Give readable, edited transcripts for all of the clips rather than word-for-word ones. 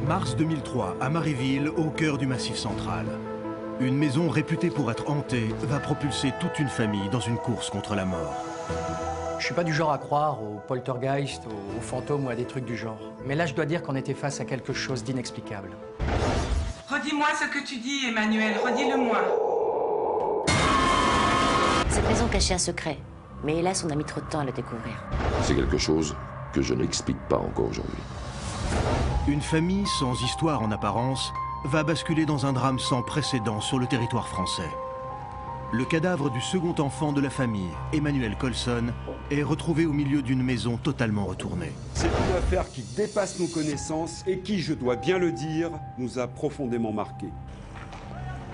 Mars 2003, à Marieville, au cœur du Massif central. Une maison réputée pour être hantée va propulser toute une famille dans une course contre la mort. Je suis pas du genre à croire aux poltergeists, aux fantômes ou à des trucs du genre. Mais là, je dois dire qu'on était face à quelque chose d'inexplicable. Redis-moi ce que tu dis, Emmanuel, redis-le-moi. Cette maison cachait un secret, mais hélas, on a mis trop de temps à le découvrir. C'est quelque chose que je n'explique pas encore aujourd'hui. Une famille sans histoire en apparence va basculer dans un drame sans précédent sur le territoire français. Le cadavre du second enfant de la famille, Emmanuel Colson, est retrouvé au milieu d'une maison totalement retournée. C'est une affaire qui dépasse nos connaissances et qui, je dois bien le dire, nous a profondément marqués.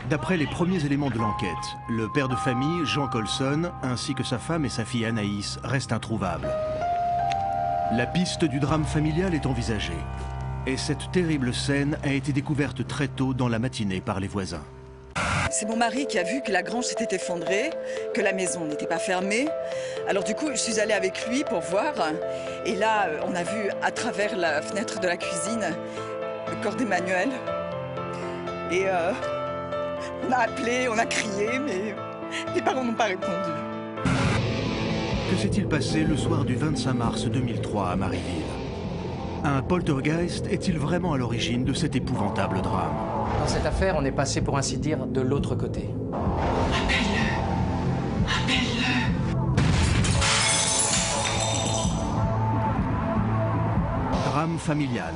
D'après les premiers éléments de l'enquête, le père de famille, Jean Colson, ainsi que sa femme et sa fille Anaïs, restent introuvables. La piste du drame familial est envisagée. Et cette terrible scène a été découverte très tôt dans la matinée par les voisins. C'est mon mari qui a vu que la grange s'était effondrée, que la maison n'était pas fermée. Alors du coup, je suis allée avec lui pour voir. Et là, on a vu à travers la fenêtre de la cuisine le corps d'Emmanuel. Et on a appelé, on a crié, mais les parents n'ont pas répondu. Que s'est-il passé le soir du 25 mars 2003 à Marieville? Un poltergeist est-il vraiment à l'origine de cet épouvantable drame? Dans cette affaire, on est passé, pour ainsi dire, de l'autre côté. Appelle-le. Appelle-le. Drame familial,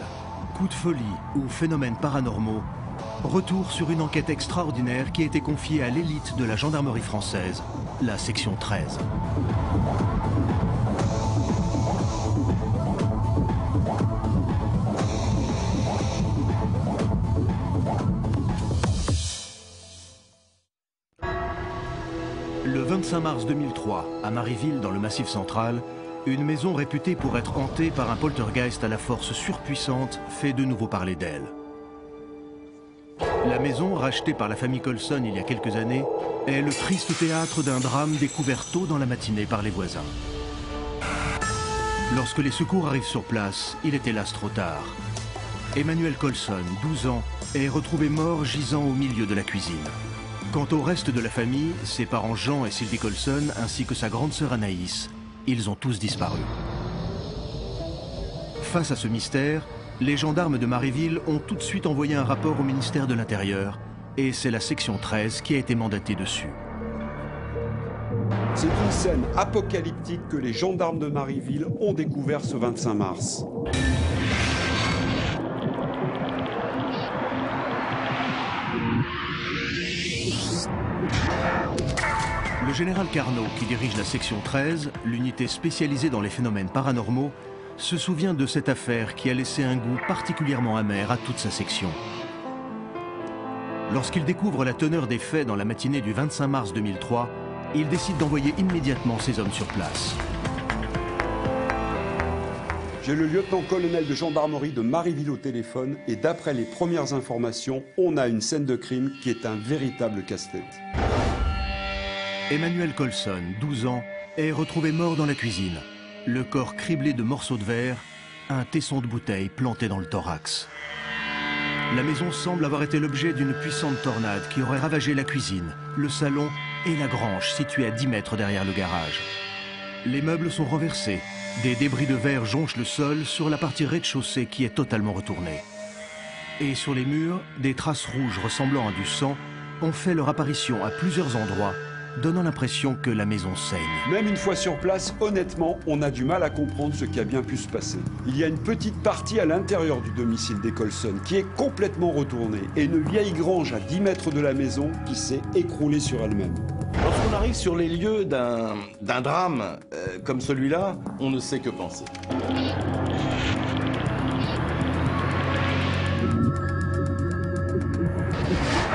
coup de folie ou phénomènes paranormaux, retour sur une enquête extraordinaire qui a été confiée à l'élite de la gendarmerie française, la section 13. Le 25 mars 2003, à Marieville, dans le Massif central, une maison réputée pour être hantée par un poltergeist à la force surpuissante fait de nouveau parler d'elle. La maison, rachetée par la famille Colson il y a quelques années, est le triste théâtre d'un drame découvert tôt dans la matinée par les voisins. Lorsque les secours arrivent sur place, il est hélas trop tard. Emmanuel Colson, 12 ans, est retrouvé mort gisant au milieu de la cuisine. Quant au reste de la famille, ses parents Jean et Sylvie Colson, ainsi que sa grande sœur Anaïs, ils ont tous disparu. Face à ce mystère, les gendarmes de Marieville ont tout de suite envoyé un rapport au ministère de l'Intérieur, et c'est la section 13 qui a été mandatée dessus. C'est une scène apocalyptique que les gendarmes de Marieville ont découvert ce 25 mars. Le général Carnot, qui dirige la section 13, l'unité spécialisée dans les phénomènes paranormaux, se souvient de cette affaire qui a laissé un goût particulièrement amer à toute sa section. Lorsqu'il découvre la teneur des faits dans la matinée du 25 mars 2003, il décide d'envoyer immédiatement ses hommes sur place. J'ai le lieutenant-colonel de gendarmerie de Marieville au téléphone et d'après les premières informations, on a une scène de crime qui est un véritable casse-tête. Emmanuel Colson, 12 ans, est retrouvé mort dans la cuisine. Le corps criblé de morceaux de verre, un tesson de bouteille planté dans le thorax. La maison semble avoir été l'objet d'une puissante tornade qui aurait ravagé la cuisine, le salon et la grange située à 10 mètres derrière le garage. Les meubles sont renversés. Des débris de verre jonchent le sol sur la partie rez-de-chaussée qui est totalement retournée. Et sur les murs, des traces rouges ressemblant à du sang ont fait leur apparition à plusieurs endroits, donnant l'impression que la maison saigne. Même une fois sur place, honnêtement, on a du mal à comprendre ce qui a bien pu se passer. Il y a une petite partie à l'intérieur du domicile des Colson qui est complètement retournée et une vieille grange à 10 mètres de la maison qui s'est écroulée sur elle-même. Lorsqu'on arrive sur les lieux d'un drame comme celui-là, on ne sait que penser.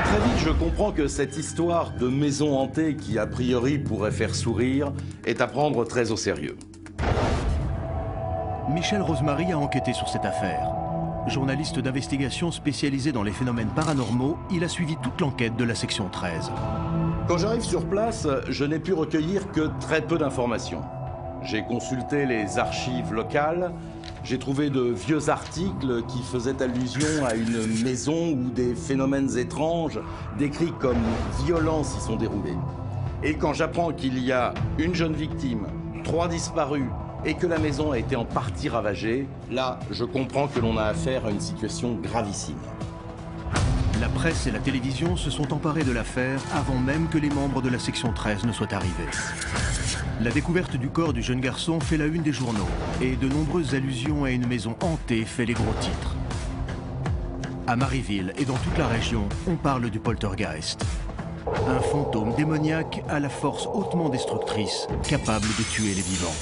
Très vite, je comprends que cette histoire de maison hantée qui, a priori, pourrait faire sourire, est à prendre très au sérieux. Michel Rosemary a enquêté sur cette affaire. Journaliste d'investigation spécialisé dans les phénomènes paranormaux, il a suivi toute l'enquête de la section 13. Quand j'arrive sur place, je n'ai pu recueillir que très peu d'informations. J'ai consulté les archives locales, J'ai trouvé de vieux articles qui faisaient allusion à une maison où des phénomènes étranges, décrits comme violents, s'y sont déroulés. Et quand j'apprends qu'il y a une jeune victime, 3 disparus, et que la maison a été en partie ravagée, là, je comprends que l'on a affaire à une situation gravissime. La presse et la télévision se sont emparés de l'affaire avant même que les membres de la section 13 ne soient arrivés. La découverte du corps du jeune garçon fait la une des journaux et de nombreuses allusions à une maison hantée fait les gros titres. À Marieville et dans toute la région, on parle du poltergeist. Un fantôme démoniaque à la force hautement destructrice, capable de tuer les vivants.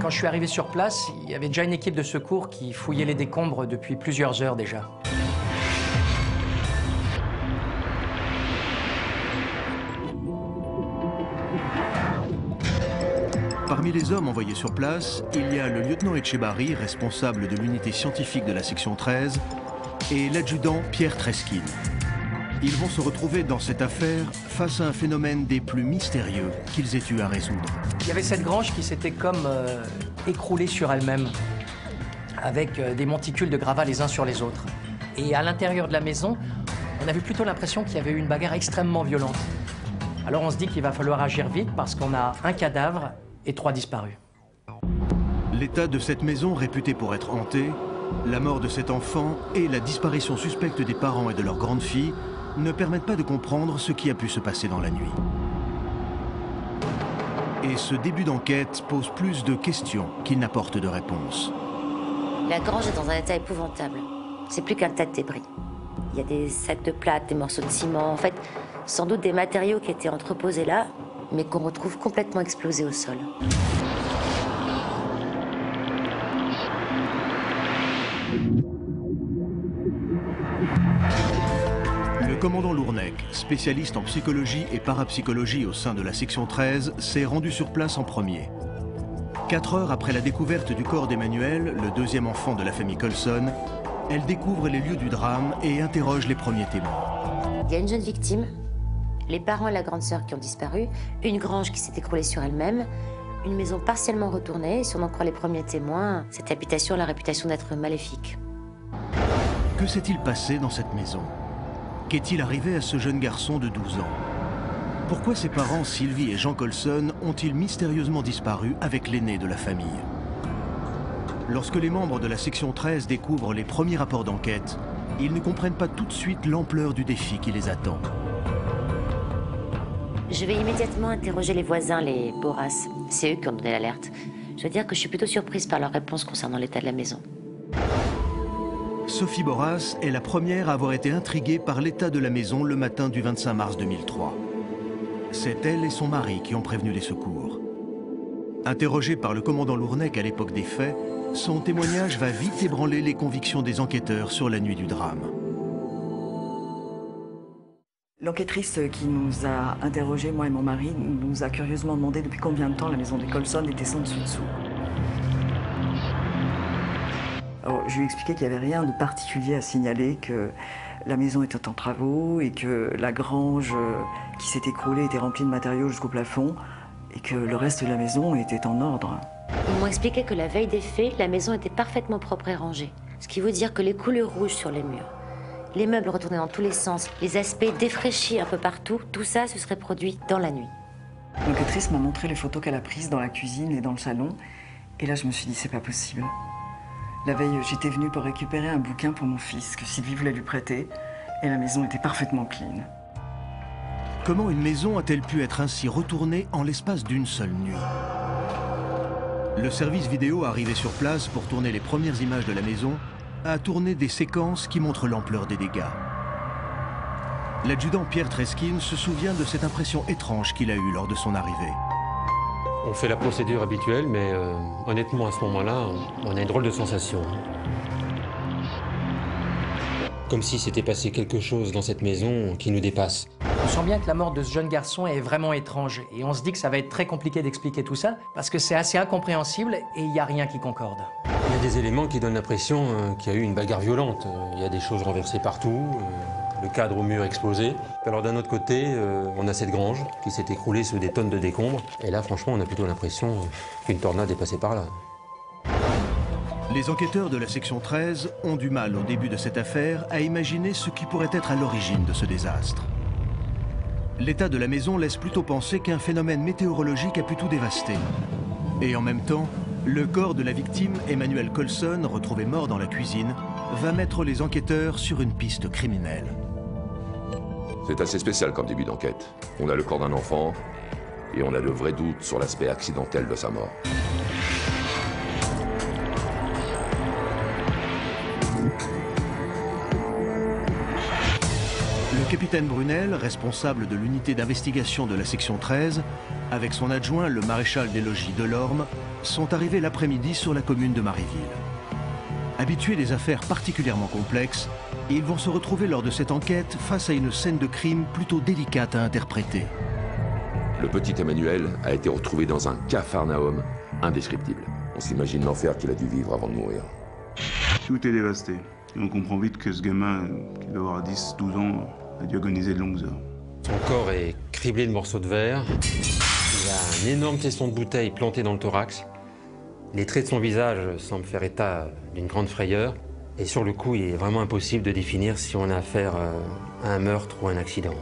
Quand je suis arrivé sur place, il y avait déjà une équipe de secours qui fouillait les décombres depuis plusieurs heures déjà. Parmi les hommes envoyés sur place, il y a le lieutenant Etchebarri, responsable de l'unité scientifique de la section 13, et l'adjudant Pierre Treskin. Ils vont se retrouver dans cette affaire face à un phénomène des plus mystérieux qu'ils aient eu à résoudre. Il y avait cette grange qui s'était comme écroulée sur elle-même, avec des monticules de gravats les uns sur les autres. Et à l'intérieur de la maison, on avait plutôt l'impression qu'il y avait eu une bagarre extrêmement violente. Alors on se dit qu'il va falloir agir vite parce qu'on a un cadavre et 3 disparus. L'état de cette maison réputée pour être hantée, la mort de cet enfant et la disparition suspecte des parents et de leur grande fille ne permettent pas de comprendre ce qui a pu se passer dans la nuit. Et ce début d'enquête pose plus de questions qu'il n'apporte de réponses. La grange est dans un état épouvantable. C'est plus qu'un tas de débris. Il y a des sacs de plâtre, des morceaux de ciment, en fait, sans doute des matériaux qui étaient entreposés là, mais qu'on retrouve complètement explosés au sol. Le commandant Lournec, spécialiste en psychologie et parapsychologie au sein de la section 13, s'est rendu sur place en premier. 4 heures après la découverte du corps d'Emmanuel, le 2e enfant de la famille Colson, elle découvre les lieux du drame et interroge les premiers témoins. Il y a une jeune victime, les parents et la grande sœur qui ont disparu, une grange qui s'est écroulée sur elle-même, une maison partiellement retournée, et si on en croit les premiers témoins, cette habitation a la réputation d'être maléfique. Que s'est-il passé dans cette maison? Qu'est-il arrivé à ce jeune garçon de 12 ans? Pourquoi ses parents, Sylvie et Jean Colson, ont-ils mystérieusement disparu avec l'aîné de la famille? Lorsque les membres de la section 13 découvrent les premiers rapports d'enquête, ils ne comprennent pas tout de suite l'ampleur du défi qui les attend. Je vais immédiatement interroger les voisins, les Boras. C'est eux qui ont donné l'alerte. Je veux dire que je suis plutôt surprise par leurs réponses concernant l'état de la maison. Sophie Boras est la première à avoir été intriguée par l'état de la maison le matin du 25 mars 2003. C'est elle et son mari qui ont prévenu les secours. Interrogée par le commandant Lournec à l'époque des faits, son témoignage va vite ébranler les convictions des enquêteurs sur la nuit du drame. L'enquêtrice qui nous a interrogés, moi et mon mari, nous a curieusement demandé depuis combien de temps la maison des Colson était sans dessus-dessous. Alors, je lui ai expliqué qu'il n'y avait rien de particulier à signaler, que la maison était en travaux et que la grange qui s'est écroulée était remplie de matériaux jusqu'au plafond et que le reste de la maison était en ordre. Ils m'ont expliqué que la veille des faits, la maison était parfaitement propre et rangée. Ce qui veut dire que les couleurs rouges sur les murs, les meubles retournés dans tous les sens, les aspects défraîchis un peu partout, tout ça se serait produit dans la nuit. L'enquêtrice m'a montré les photos qu'elle a prises dans la cuisine et dans le salon. Et là, je me suis dit, c'est pas possible. La veille, j'étais venue pour récupérer un bouquin pour mon fils que Sylvie voulait lui prêter. Et la maison était parfaitement clean. Comment une maison a-t-elle pu être ainsi retournée en l'espace d'une seule nuit? Le service vidéo arrivé sur place pour tourner les premières images de la maison a tourné des séquences qui montrent l'ampleur des dégâts. L'adjudant Pierre Treskin se souvient de cette impression étrange qu'il a eue lors de son arrivée. On fait la procédure habituelle, mais honnêtement, à ce moment-là, on a une drôle de sensation. Comme si s'était passé quelque chose dans cette maison qui nous dépasse. On sent bien que la mort de ce jeune garçon est vraiment étrange. Et on se dit que ça va être très compliqué d'expliquer tout ça, parce que c'est assez incompréhensible et il n'y a rien qui concorde. Il y a des éléments qui donnent l'impression qu'il y a eu une bagarre violente. Il y a des choses renversées partout. le cadre au mur explosé. Alors d'un autre côté, on a cette grange qui s'est écroulée sous des tonnes de décombres. Et là, franchement, on a plutôt l'impression qu'une tornade est passée par là. Les enquêteurs de la section 13 ont du mal au début de cette affaire à imaginer ce qui pourrait être à l'origine de ce désastre. L'état de la maison laisse plutôt penser qu'un phénomène météorologique a pu tout dévaster. Et en même temps, le corps de la victime, Emmanuel Colson, retrouvé mort dans la cuisine, va mettre les enquêteurs sur une piste criminelle. C'est assez spécial comme début d'enquête. On a le corps d'un enfant et on a de vrais doutes sur l'aspect accidentel de sa mort. Le capitaine Brunel, responsable de l'unité d'investigation de la section 13, avec son adjoint, le maréchal des logis Delorme, sont arrivés l'après-midi sur la commune de Marieville. Habitués des affaires particulièrement complexes, ils vont se retrouver lors de cette enquête face à une scène de crime plutôt délicate à interpréter. Le petit Emmanuel a été retrouvé dans un capharnaüm indescriptible. On s'imagine l'enfer qu'il a dû vivre avant de mourir. Tout est dévasté. Et on comprend vite que ce gamin, qui doit avoir 10-12 ans, a dû agoniser de longues heures. Son corps est criblé de morceaux de verre. Il y a un énorme tesson de bouteille planté dans le thorax. Les traits de son visage semblent faire état d'une grande frayeur. Et sur le coup, il est vraiment impossible de définir si on a affaire à un meurtre ou un accident.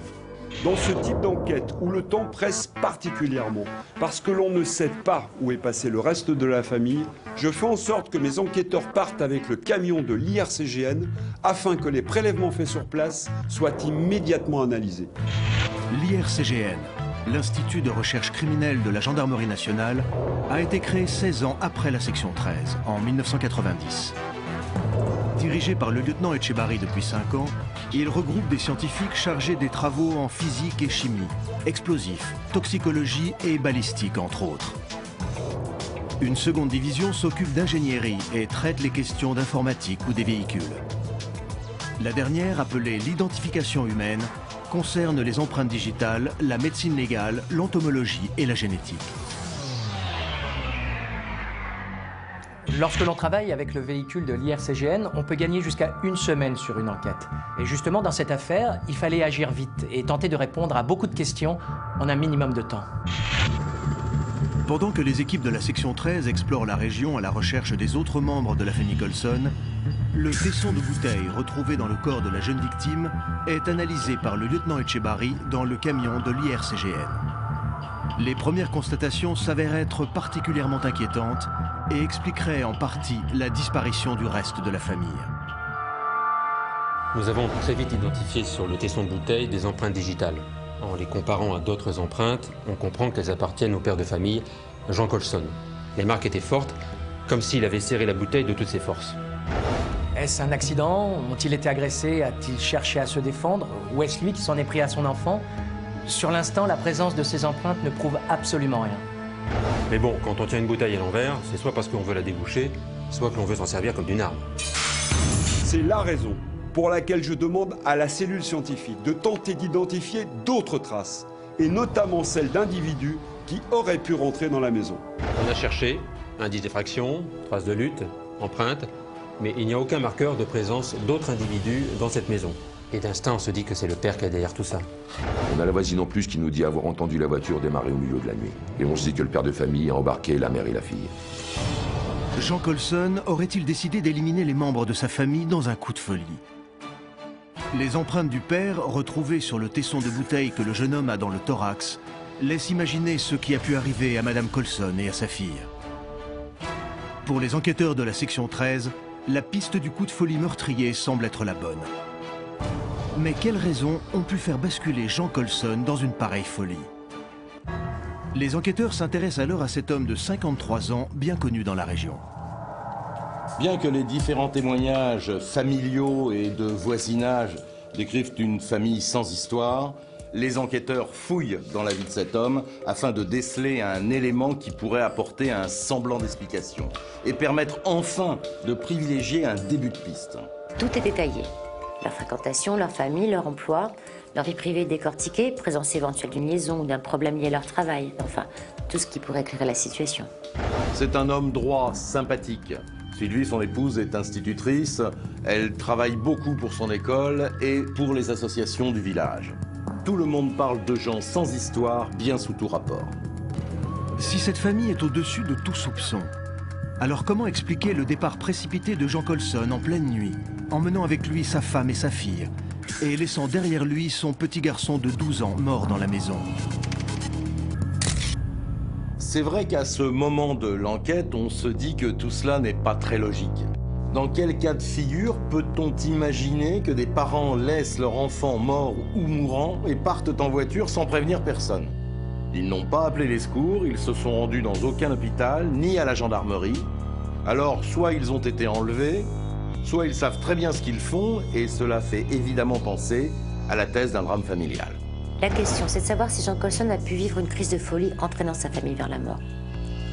Dans ce type d'enquête où le temps presse particulièrement, parce que l'on ne sait pas où est passé le reste de la famille, je fais en sorte que mes enquêteurs partent avec le camion de l'IRCGN afin que les prélèvements faits sur place soient immédiatement analysés. L'IRCGN, l'Institut de recherche criminelle de la Gendarmerie nationale, a été créé 16 ans après la section 13, en 1990. Dirigé par le lieutenant Etchebarri depuis 5 ans, il regroupe des scientifiques chargés des travaux en physique et chimie, explosifs, toxicologie et balistique entre autres. Une seconde division s'occupe d'ingénierie et traite les questions d'informatique ou des véhicules. La dernière, appelée l'identification humaine, concerne les empreintes digitales, la médecine légale, l'entomologie et la génétique. Lorsque l'on travaille avec le véhicule de l'IRCGN, on peut gagner jusqu'à 1 semaine sur une enquête. Et justement, dans cette affaire, il fallait agir vite et tenter de répondre à beaucoup de questions en un minimum de temps. Pendant que les équipes de la section 13 explorent la région à la recherche des autres membres de la famille Colson, le tesson de bouteille retrouvé dans le corps de la jeune victime est analysé par le lieutenant Etchebarri dans le camion de l'IRCGN. Les premières constatations s'avèrent être particulièrement inquiétantes et expliqueraient en partie la disparition du reste de la famille. Nous avons très vite identifié sur le tesson de bouteille des empreintes digitales. En les comparant à d'autres empreintes, on comprend qu'elles appartiennent au père de famille, Jean Colson. Les marques étaient fortes, comme s'il avait serré la bouteille de toutes ses forces. Est-ce un accident? Ont-ils été agressés? A-t-il cherché à se défendre? Ou est-ce lui qui s'en est pris à son enfant? Sur l'instant, la présence de ces empreintes ne prouve absolument rien. Mais bon, quand on tient une bouteille à l'envers, c'est soit parce qu'on veut la déboucher, soit que l'on veut s'en servir comme d'une arme. C'est la raison pour laquelle je demande à la cellule scientifique de tenter d'identifier d'autres traces, et notamment celles d'individus qui auraient pu rentrer dans la maison. On a cherché, indice d'effraction, traces de lutte, empreintes, mais il n'y a aucun marqueur de présence d'autres individus dans cette maison. Et d'instinct, on se dit que c'est le père qui est derrière tout ça. On a la voisine en plus qui nous dit avoir entendu la voiture démarrer au milieu de la nuit. Et on se dit que le père de famille a embarqué la mère et la fille. Jean Colson aurait-il décidé d'éliminer les membres de sa famille dans un coup de folie? Les empreintes du père, retrouvées sur le tesson de bouteille que le jeune homme a dans le thorax, laissent imaginer ce qui a pu arriver à Madame Colson et à sa fille. Pour les enquêteurs de la section 13, la piste du coup de folie meurtrier semble être la bonne. Mais quelles raisons ont pu faire basculer Jean Colson dans une pareille folie? Les enquêteurs s'intéressent alors à cet homme de 53 ans, bien connu dans la région. Bien que les différents témoignages familiaux et de voisinage décrivent une famille sans histoire, les enquêteurs fouillent dans la vie de cet homme afin de déceler un élément qui pourrait apporter un semblant d'explication et permettre enfin de privilégier un début de piste. Tout est détaillé. Leur fréquentation, leur famille, leur emploi, leur vie privée décortiquée, présence éventuelle d'une liaison ou d'un problème lié à leur travail. Enfin, tout ce qui pourrait éclairer la situation. C'est un homme droit, sympathique. Sylvie, son épouse, est institutrice. Elle travaille beaucoup pour son école et pour les associations du village. Tout le monde parle de gens sans histoire, bien sous tout rapport. Si cette famille est au-dessus de tout soupçon, alors comment expliquer le départ précipité de Jean Colson en pleine nuit, emmenant avec lui sa femme et sa fille, et laissant derrière lui son petit garçon de 12 ans mort dans la maison? C'est vrai qu'à ce moment de l'enquête, on se dit que tout cela n'est pas très logique. Dans quel cas de figure peut-on imaginer que des parents laissent leur enfant mort ou mourant et partent en voiture sans prévenir personne? Ils n'ont pas appelé les secours, ils se sont rendus dans aucun hôpital, ni à la gendarmerie. Alors, soit ils ont été enlevés, soit ils savent très bien ce qu'ils font, et cela fait évidemment penser à la thèse d'un drame familial. La question, c'est de savoir si Jean Colson a pu vivre une crise de folie entraînant sa famille vers la mort.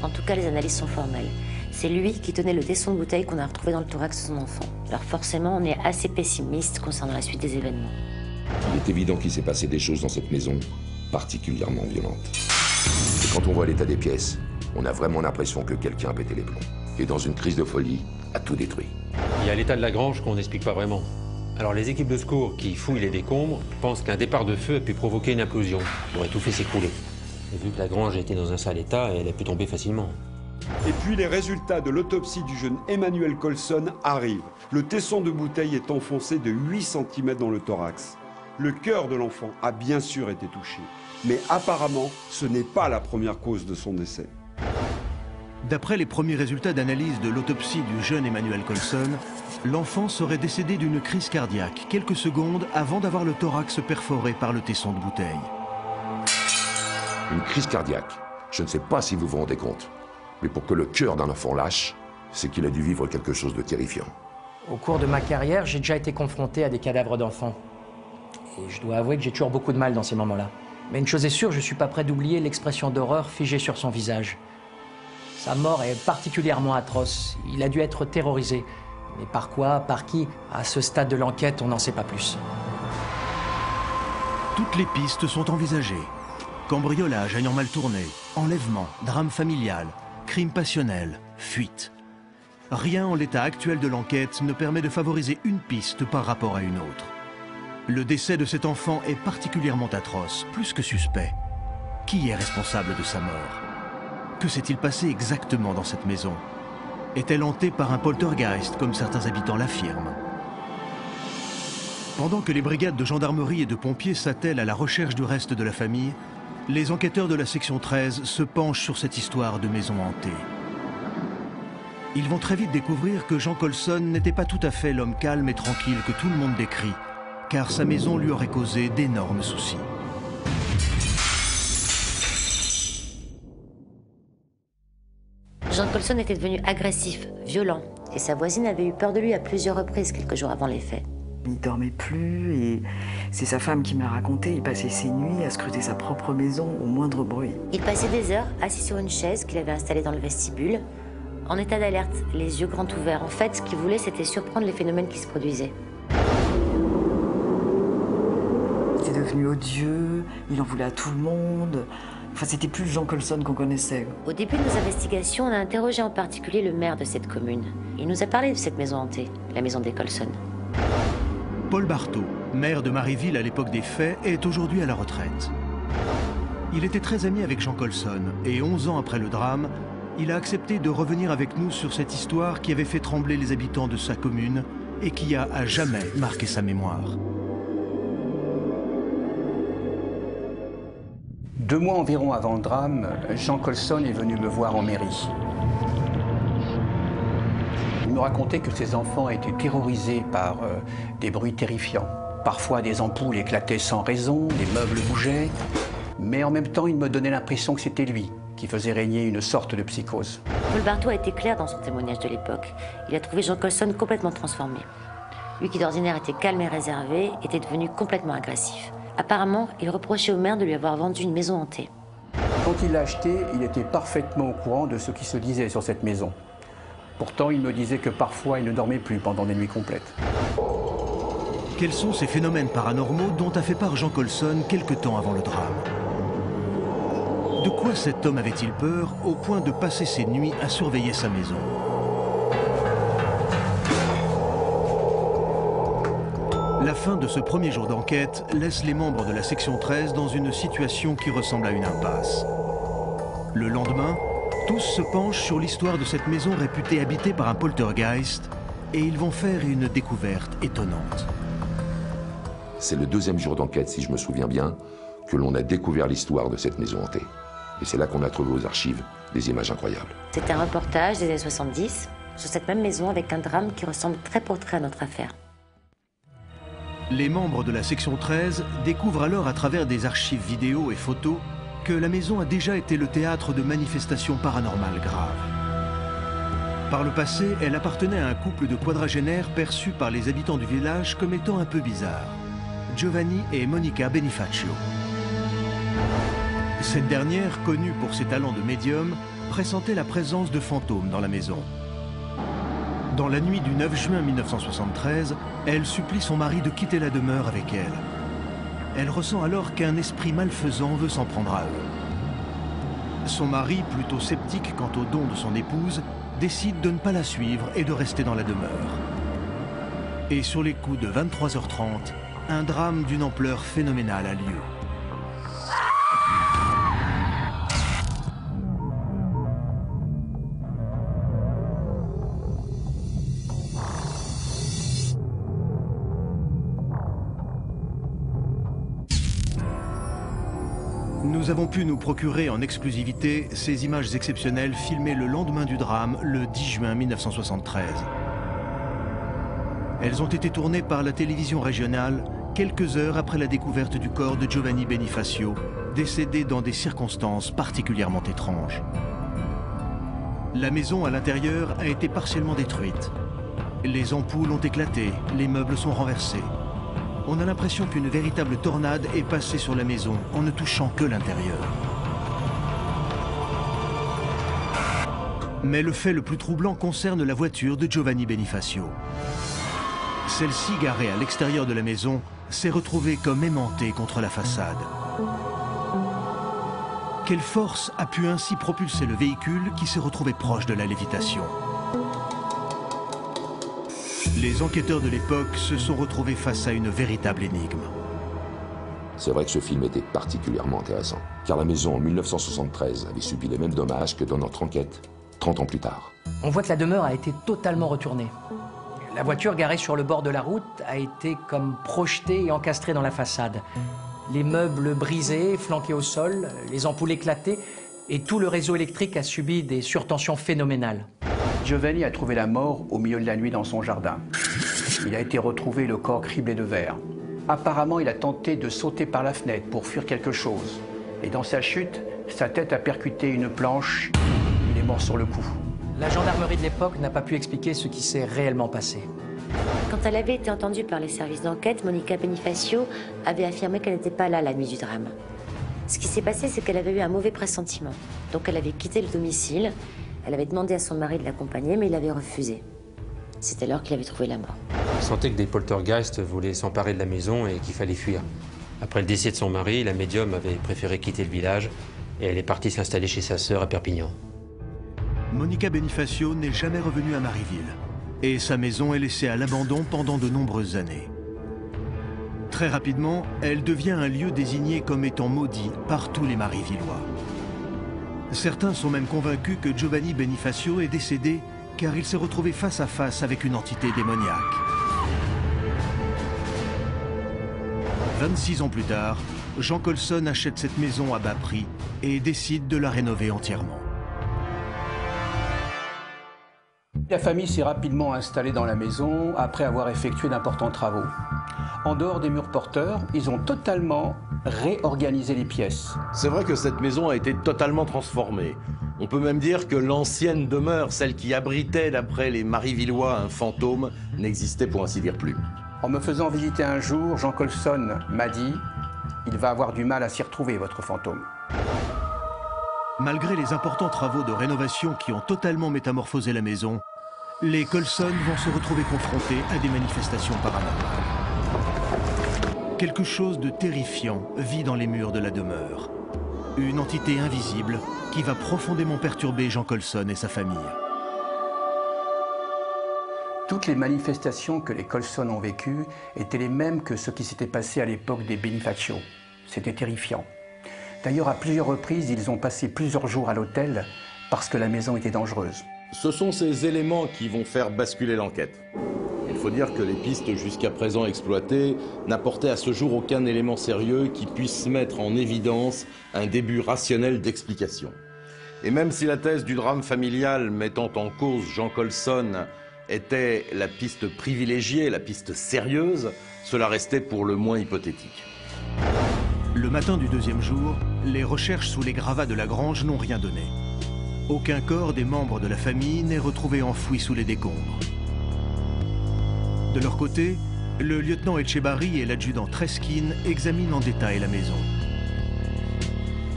En tout cas, les analyses sont formelles. C'est lui qui tenait le tesson de bouteille qu'on a retrouvé dans le thorax de son enfant. Alors forcément, on est assez pessimiste concernant la suite des événements. Il est évident qu'il s'est passé des choses dans cette maison particulièrement violentes. Et quand on voit l'état des pièces, on a vraiment l'impression que quelqu'un a pété les plombs. Et dans une crise de folie, a tout détruit. Il y a l'état de la grange qu'on n'explique pas vraiment. Alors les équipes de secours qui fouillent les décombres pensent qu'un départ de feu a pu provoquer une implosion pour tout fait s'écrouler. Et vu que la grange était dans un sale état, elle a pu tomber facilement. Et puis les résultats de l'autopsie du jeune Emmanuel Colson arrivent. Le tesson de bouteille est enfoncé de 8 cm dans le thorax. Le cœur de l'enfant a bien sûr été touché. Mais apparemment, ce n'est pas la première cause de son décès. D'après les premiers résultats d'analyse de l'autopsie du jeune Emmanuel Colson, l'enfant serait décédé d'une crise cardiaque quelques secondes avant d'avoir le thorax perforé par le tesson de bouteille. Une crise cardiaque. Je ne sais pas si vous vous rendez compte. Mais pour que le cœur d'un enfant lâche, c'est qu'il a dû vivre quelque chose de terrifiant. Au cours de ma carrière, j'ai déjà été confronté à des cadavres d'enfants. Et je dois avouer que j'ai toujours beaucoup de mal dans ces moments-là. Mais une chose est sûre, je ne suis pas prêt d'oublier l'expression d'horreur figée sur son visage. Sa mort est particulièrement atroce. Il a dû être terrorisé. Mais par quoi, par qui? À ce stade de l'enquête, on n'en sait pas plus. Toutes les pistes sont envisagées. Cambriolage ayant mal tourné, enlèvement, drame familial, crime passionnel, fuite. Rien en l'état actuel de l'enquête ne permet de favoriser une piste par rapport à une autre. Le décès de cet enfant est particulièrement atroce, plus que suspect. Qui est responsable de sa mort? Que s'est-il passé exactement dans cette maison? Est-elle hantée par un poltergeist, comme certains habitants l'affirment? Pendant que les brigades de gendarmerie et de pompiers s'attellent à la recherche du reste de la famille, les enquêteurs de la section 13 se penchent sur cette histoire de maison hantée. Ils vont très vite découvrir que Jean Colson n'était pas tout à fait l'homme calme et tranquille que tout le monde décrit, car sa maison lui aurait causé d'énormes soucis. Jean Colson était devenu agressif, violent, et sa voisine avait eu peur de lui à plusieurs reprises quelques jours avant les faits. Il ne dormait plus et c'est sa femme qui m'a raconté, il passait ses nuits à scruter sa propre maison au moindre bruit. Il passait des heures assis sur une chaise qu'il avait installée dans le vestibule, en état d'alerte, les yeux grands ouverts. En fait, ce qu'il voulait, c'était surprendre les phénomènes qui se produisaient. Il était devenu odieux, il en voulait à tout le monde. Enfin, c'était plus le Jean Colson qu'on connaissait. Au début de nos investigations, on a interrogé en particulier le maire de cette commune. Il nous a parlé de cette maison hantée, la maison des Colson. Paul Barthaud, maire de Marieville à l'époque des faits, est aujourd'hui à la retraite. Il était très ami avec Jean Colson et 11 ans après le drame, il a accepté de revenir avec nous sur cette histoire qui avait fait trembler les habitants de sa commune et qui a à jamais marqué sa mémoire. 2 mois environ avant le drame, Jean Colson est venu me voir en mairie. Il me racontait que ses enfants étaient terrorisés par des bruits terrifiants. Parfois, des ampoules éclataient sans raison, des meubles bougeaient. Mais en même temps, il me donnait l'impression que c'était lui qui faisait régner une sorte de psychose. Paul Barthaud a été clair dans son témoignage de l'époque. Il a trouvé Jean Colson complètement transformé. Lui qui d'ordinaire était calme et réservé, était devenu complètement agressif. Apparemment, il reprochait au maire de lui avoir vendu une maison hantée. Quand il l'a achetée, il était parfaitement au courant de ce qui se disait sur cette maison. Pourtant, il me disait que parfois, il ne dormait plus pendant des nuits complètes. Quels sont ces phénomènes paranormaux dont a fait part Jean Colson quelque temps avant le drame? De quoi cet homme avait-il peur au point de passer ses nuits à surveiller sa maison? La fin de ce premier jour d'enquête laisse les membres de la section 13 dans une situation qui ressemble à une impasse. Le lendemain, tous se penchent sur l'histoire de cette maison réputée habitée par un poltergeist et ils vont faire une découverte étonnante. C'est le deuxième jour d'enquête, si je me souviens bien, que l'on a découvert l'histoire de cette maison hantée. Et c'est là qu'on a trouvé aux archives des images incroyables. C'était un reportage des années 70 sur cette même maison avec un drame qui ressemble très pour trait à notre affaire. Les membres de la section 13 découvrent alors à travers des archives vidéo et photos que la maison a déjà été le théâtre de manifestations paranormales graves. Par le passé, elle appartenait à un couple de quadragénaires perçus par les habitants du village comme étant un peu bizarres, Giovanni et Monica Benifacio. Cette dernière, connue pour ses talents de médium, pressentait la présence de fantômes dans la maison. Dans la nuit du 9 juin 1973, elle supplie son mari de quitter la demeure avec elle. Elle ressent alors qu'un esprit malfaisant veut s'en prendre à eux. Son mari, plutôt sceptique quant aux dons de son épouse, décide de ne pas la suivre et de rester dans la demeure. Et sur les coups de 23h30, un drame d'une ampleur phénoménale a lieu. Nous avons pu nous procurer en exclusivité ces images exceptionnelles filmées le lendemain du drame, le 10 juin 1973. Elles ont été tournées par la télévision régionale quelques heures après la découverte du corps de Giovanni Benifacio, décédé dans des circonstances particulièrement étranges. La maison à l'intérieur a été partiellement détruite. Les ampoules ont éclaté, les meubles sont renversés. On a l'impression qu'une véritable tornade est passée sur la maison en ne touchant que l'intérieur. Mais le fait le plus troublant concerne la voiture de Giovanni Benifacio. Celle-ci, garée à l'extérieur de la maison, s'est retrouvée comme aimantée contre la façade. Quelle force a pu ainsi propulser le véhicule qui s'est retrouvé proche de la lévitation? Les enquêteurs de l'époque se sont retrouvés face à une véritable énigme. C'est vrai que ce film était particulièrement intéressant, car la maison en 1973 avait subi les mêmes dommages que dans notre enquête, 30 ans plus tard. On voit que la demeure a été totalement retournée. La voiture garée sur le bord de la route a été comme projetée et encastrée dans la façade. Les meubles brisés, flanqués au sol, les ampoules éclatées, et tout le réseau électrique a subi des surtensions phénoménales. Giovanni a trouvé la mort au milieu de la nuit dans son jardin. Il a été retrouvé le corps criblé de verre. Apparemment, il a tenté de sauter par la fenêtre pour fuir quelque chose. Et dans sa chute, sa tête a percuté une planche. Il est mort sur le coup. La gendarmerie de l'époque n'a pas pu expliquer ce qui s'est réellement passé. Quand elle avait été entendue par les services d'enquête, Monica Benifacio avait affirmé qu'elle n'était pas là la nuit du drame. Ce qui s'est passé, c'est qu'elle avait eu un mauvais pressentiment. Donc elle avait quitté le domicile. Elle avait demandé à son mari de l'accompagner, mais il avait refusé. C'est alors qu'il avait trouvé la mort. Elle sentait que des poltergeists voulaient s'emparer de la maison et qu'il fallait fuir. Après le décès de son mari, la médium avait préféré quitter le village et elle est partie s'installer chez sa sœur à Perpignan. Monica Benifacio n'est jamais revenue à Marieville et sa maison est laissée à l'abandon pendant de nombreuses années. Très rapidement, elle devient un lieu désigné comme étant maudit par tous les Marivillois. Certains sont même convaincus que Giovanni Benifacio est décédé car il s'est retrouvé face à face avec une entité démoniaque. 26 ans plus tard, Jean Colson achète cette maison à bas prix et décide de la rénover entièrement. La famille s'est rapidement installée dans la maison après avoir effectué d'importants travaux. En dehors des murs porteurs, ils ont totalement réorganisé les pièces. C'est vrai que cette maison a été totalement transformée. On peut même dire que l'ancienne demeure, celle qui abritait, d'après les Marivillois, un fantôme, n'existait pour ainsi dire plus. En me faisant visiter un jour, Jean Colson m'a dit « Il va avoir du mal à s'y retrouver, votre fantôme ». Malgré les importants travaux de rénovation qui ont totalement métamorphosé la maison, les Colson vont se retrouver confrontés à des manifestations paranormales. Quelque chose de terrifiant vit dans les murs de la demeure. Une entité invisible qui va profondément perturber Jean Colson et sa famille. Toutes les manifestations que les Colson ont vécues étaient les mêmes que ce qui s'était passé à l'époque des Bonifacio. C'était terrifiant. D'ailleurs, à plusieurs reprises, ils ont passé plusieurs jours à l'hôtel parce que la maison était dangereuse. Ce sont ces éléments qui vont faire basculer l'enquête. Il faut dire que les pistes jusqu'à présent exploitées n'apportaient à ce jour aucun élément sérieux qui puisse mettre en évidence un début rationnel d'explication. Et même si la thèse du drame familial mettant en cause Jean Colson était la piste privilégiée, la piste sérieuse, cela restait pour le moins hypothétique. Le matin du deuxième jour, les recherches sous les gravats de la grange n'ont rien donné. Aucun corps des membres de la famille n'est retrouvé enfoui sous les décombres. De leur côté, le lieutenant Etchebarri et l'adjudant Treskin examinent en détail la maison.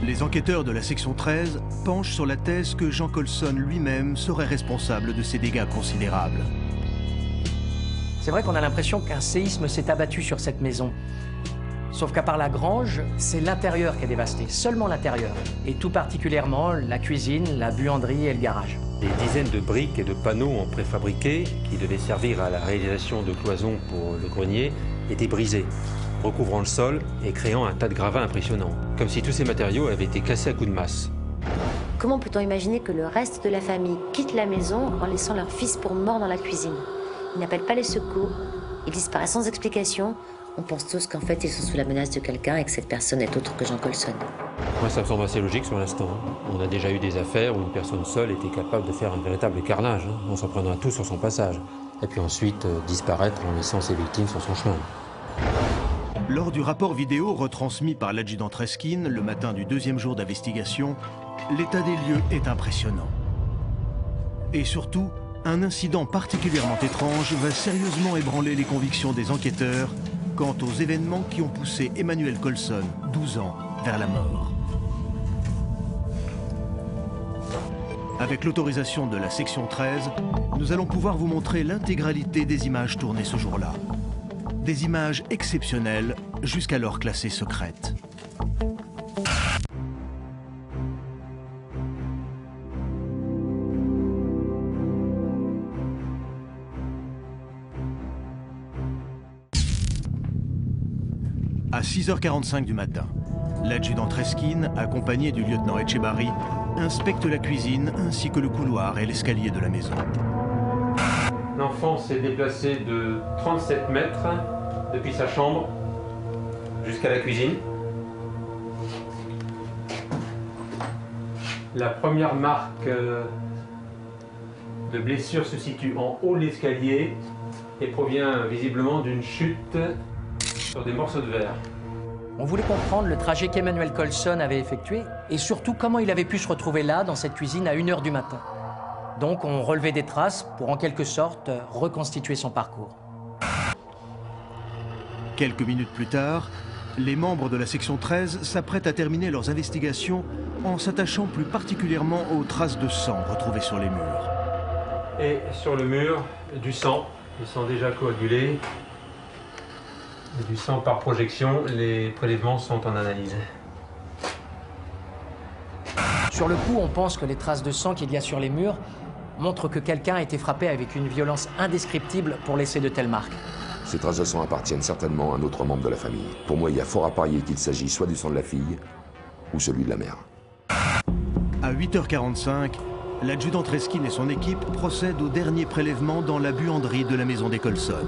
Les enquêteurs de la section 13 penchent sur la thèse que Jean Colson lui-même serait responsable de ces dégâts considérables. C'est vrai qu'on a l'impression qu'un séisme s'est abattu sur cette maison. Sauf qu'à part la grange, c'est l'intérieur qui est dévasté, seulement l'intérieur. Et tout particulièrement la cuisine, la buanderie et le garage. Des dizaines de briques et de panneaux en préfabriqué qui devaient servir à la réalisation de cloisons pour le grenier étaient brisés, recouvrant le sol et créant un tas de gravats impressionnants, comme si tous ces matériaux avaient été cassés à coups de masse. Comment peut-on imaginer que le reste de la famille quitte la maison en laissant leur fils pour mort dans la cuisine? Ils n'appellent pas les secours, ils disparaissent sans explication. On pense tous qu'en fait ils sont sous la menace de quelqu'un et que cette personne est autre que Jean Colson. Moi, ça me semble assez logique sur l'instant. On a déjà eu des affaires où une personne seule était capable de faire un véritable carnage, en s'en prenant à tout sur son passage. Et puis ensuite disparaître en laissant ses victimes sur son chemin. Lors du rapport vidéo retransmis par l'adjudant Treskin le matin du deuxième jour d'investigation, l'état des lieux est impressionnant. Et surtout, un incident particulièrement étrange va sérieusement ébranler les convictions des enquêteurs quant aux événements qui ont poussé Emmanuel Colson, 12 ans, vers la mort. Avec l'autorisation de la section 13, nous allons pouvoir vous montrer l'intégralité des images tournées ce jour-là. Des images exceptionnelles, jusqu'alors classées secrètes. À 6h45 du matin, l'adjudant Treskin, accompagné du lieutenant Etchebarri, inspecte la cuisine ainsi que le couloir et l'escalier de la maison. L'enfant s'est déplacé de 37 mètres depuis sa chambre jusqu'à la cuisine. La première marque de blessure se situe en haut de l'escalier et provient visiblement d'une chute sur des morceaux de verre. On voulait comprendre le trajet qu'Emmanuel Colson avait effectué et surtout comment il avait pu se retrouver là, dans cette cuisine, à 1h du matin. Donc on relevait des traces pour en quelque sorte reconstituer son parcours. Quelques minutes plus tard, les membres de la section 13 s'apprêtent à terminer leurs investigations en s'attachant plus particulièrement aux traces de sang retrouvées sur les murs. Et sur le mur, du sang déjà coagulé. Du sang par projection, les prélèvements sont en analyse. Sur le coup, on pense que les traces de sang qu'il y a sur les murs montrent que quelqu'un a été frappé avec une violence indescriptible pour laisser de telles marques. Ces traces de sang appartiennent certainement à un autre membre de la famille. Pour moi, il y a fort à parier qu'il s'agit soit du sang de la fille, ou celui de la mère. À 8h45, l'adjudant Treskin et son équipe procèdent au dernier prélèvement dans la buanderie de la maison des Colson.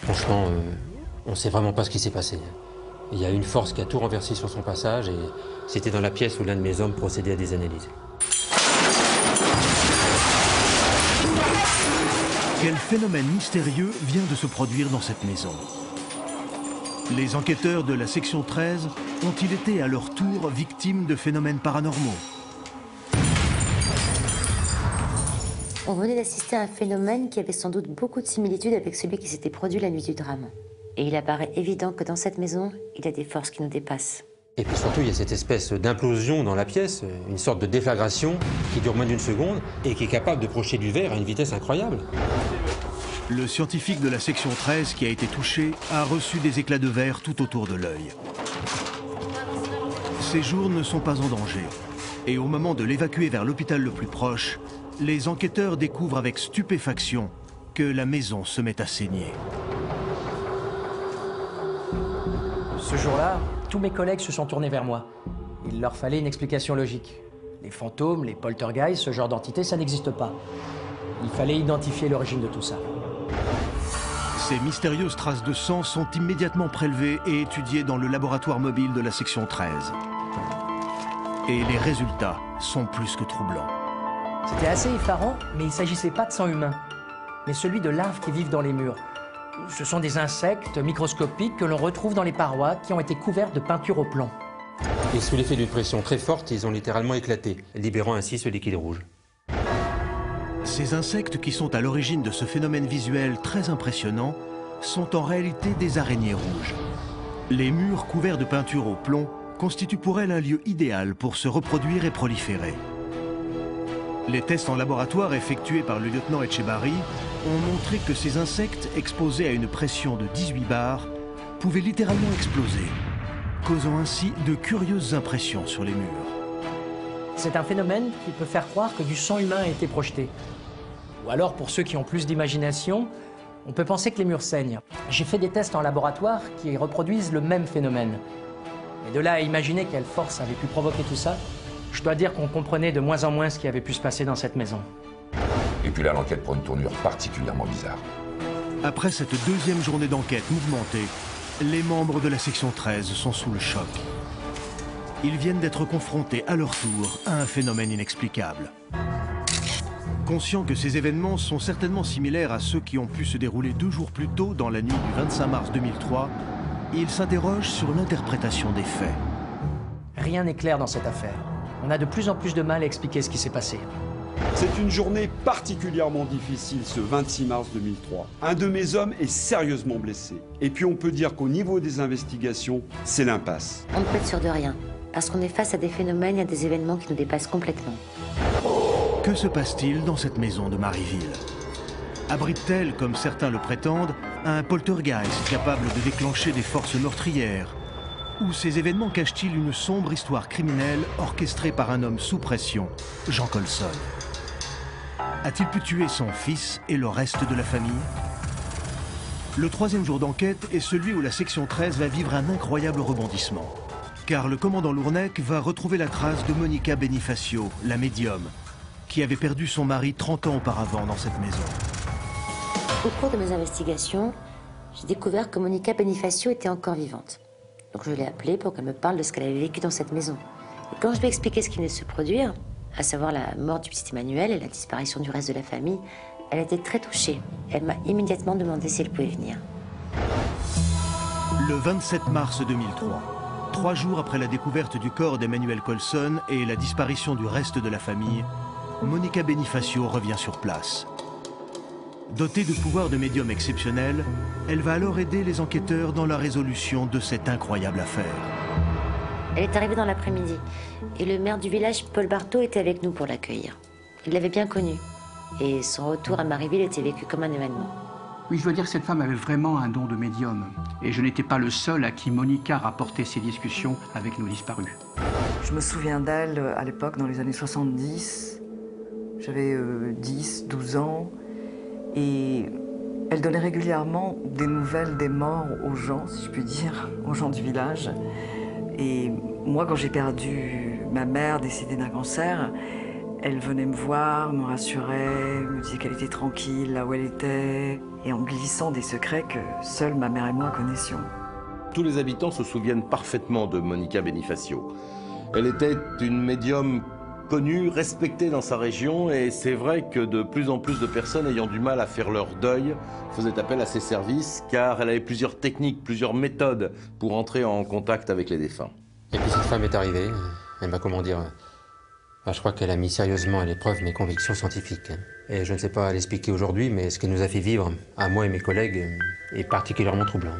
Franchement, on ne sait vraiment pas ce qui s'est passé. Il y a une force qui a tout renversé sur son passage et c'était dans la pièce où l'un de mes hommes procédait à des analyses. Quel phénomène mystérieux vient de se produire dans cette maison? Les enquêteurs de la section 13 ont-ils été à leur tour victimes de phénomènes paranormaux? On venait d'assister à un phénomène qui avait sans doute beaucoup de similitudes avec celui qui s'était produit la nuit du drame. Et il apparaît évident que dans cette maison, il y a des forces qui nous dépassent. Et puis surtout, il y a cette espèce d'implosion dans la pièce, une sorte de déflagration qui dure moins d'1 seconde et qui est capable de projeter du verre à une vitesse incroyable. Le scientifique de la section 13 qui a été touché a reçu des éclats de verre tout autour de l'œil. Ses jours ne sont pas en danger. Et au moment de l'évacuer vers l'hôpital le plus proche, les enquêteurs découvrent avec stupéfaction que la maison se met à saigner. Ce jour-là, tous mes collègues se sont tournés vers moi. Il leur fallait une explication logique. Les fantômes, les poltergeists, ce genre d'entité, ça n'existe pas. Il fallait identifier l'origine de tout ça. Ces mystérieuses traces de sang sont immédiatement prélevées et étudiées dans le laboratoire mobile de la section 13. Et les résultats sont plus que troublants. C'était assez effarant, mais il ne s'agissait pas de sang humain, mais celui de larves qui vivent dans les murs. Ce sont des insectes microscopiques que l'on retrouve dans les parois qui ont été couvertes de peinture au plomb. Et sous l'effet d'une pression très forte, ils ont littéralement éclaté, libérant ainsi ce liquide rouge. Ces insectes qui sont à l'origine de ce phénomène visuel très impressionnant sont en réalité des araignées rouges. Les murs couverts de peinture au plomb constituent pour elles un lieu idéal pour se reproduire et proliférer. Les tests en laboratoire effectués par le lieutenant Etchebarri ont montré que ces insectes exposés à une pression de 18 bars pouvaient littéralement exploser, causant ainsi de curieuses impressions sur les murs. C'est un phénomène qui peut faire croire que du sang humain a été projeté. Ou alors, pour ceux qui ont plus d'imagination, on peut penser que les murs saignent. J'ai fait des tests en laboratoire qui reproduisent le même phénomène. Et de là à imaginer quelle force avait pu provoquer tout ça, je dois dire qu'on comprenait de moins en moins ce qui avait pu se passer dans cette maison. Et puis là, l'enquête prend une tournure particulièrement bizarre. Après cette deuxième journée d'enquête mouvementée, les membres de la section 13 sont sous le choc. Ils viennent d'être confrontés à leur tour à un phénomène inexplicable. Conscients que ces événements sont certainement similaires à ceux qui ont pu se dérouler 2 jours plus tôt dans la nuit du 25 mars 2003, ils s'interrogent sur l'interprétation des faits. Rien n'est clair dans cette affaire. On a de plus en plus de mal à expliquer ce qui s'est passé. C'est une journée particulièrement difficile ce 26 mars 2003. Un de mes hommes est sérieusement blessé. Et puis on peut dire qu'au niveau des investigations, c'est l'impasse. On ne peut être sûr de rien, parce qu'on est face à des phénomènes et à des événements qui nous dépassent complètement. Que se passe-t-il dans cette maison de Marieville? Abrite-t-elle, comme certains le prétendent, un poltergeist capable de déclencher des forces meurtrières? Ou ces événements cachent-ils une sombre histoire criminelle orchestrée par un homme sous pression, Jean Colson? A-t-il pu tuer son fils et le reste de la famille? Le 3e jour d'enquête est celui où la section 13 va vivre un incroyable rebondissement. Car le commandant Lourneck va retrouver la trace de Monica Benifacio, la médium, qui avait perdu son mari 30 ans auparavant dans cette maison. Au cours de mes investigations, j'ai découvert que Monica Benifacio était encore vivante. Donc je l'ai appelée pour qu'elle me parle de ce qu'elle avait vécu dans cette maison. Et quand je lui ai expliqué ce qui venait de se produire, à savoir la mort du petit Emmanuel et la disparition du reste de la famille, elle était très touchée. Elle m'a immédiatement demandé si elle pouvait venir. Le 27 mars 2003, 3 jours après la découverte du corps d'Emmanuel Colson et la disparition du reste de la famille, Monica Benifacio revient sur place. Dotée de pouvoirs de médium exceptionnels, elle va alors aider les enquêteurs dans la résolution de cette incroyable affaire. Elle est arrivée dans l'après-midi et le maire du village, Paul Barthaud, était avec nous pour l'accueillir. Il l'avait bien connue et son retour à Marieville était vécu comme un événement. Oui, je dois dire que cette femme avait vraiment un don de médium. Et je n'étais pas le seul à qui Monica rapportait ses discussions avec nos disparus. Je me souviens d'elle à l'époque, dans les années 70. J'avais 10, 12 ans. Et elle donnait régulièrement des nouvelles des morts aux gens, si je puis dire, aux gens du village. Et moi, quand j'ai perdu ma mère décédée d'un cancer, elle venait me voir, me rassurait, me disait qu'elle était tranquille là où elle était, et en me glissant des secrets que seuls ma mère et moi connaissions. Tous les habitants se souviennent parfaitement de Monica Benifacio. Elle était une médium connue, respectée dans sa région, et c'est vrai que de plus en plus de personnes ayant du mal à faire leur deuil faisaient appel à ses services, car elle avait plusieurs techniques, plusieurs méthodes pour entrer en contact avec les défunts. Et puis cette femme est arrivée, elle m'a, comment dire, Je crois qu'elle a mis sérieusement à l'épreuve mes convictions scientifiques. Et je ne sais pas l'expliquer aujourd'hui, mais ce qu'elle nous a fait vivre, à moi et mes collègues, est particulièrement troublant.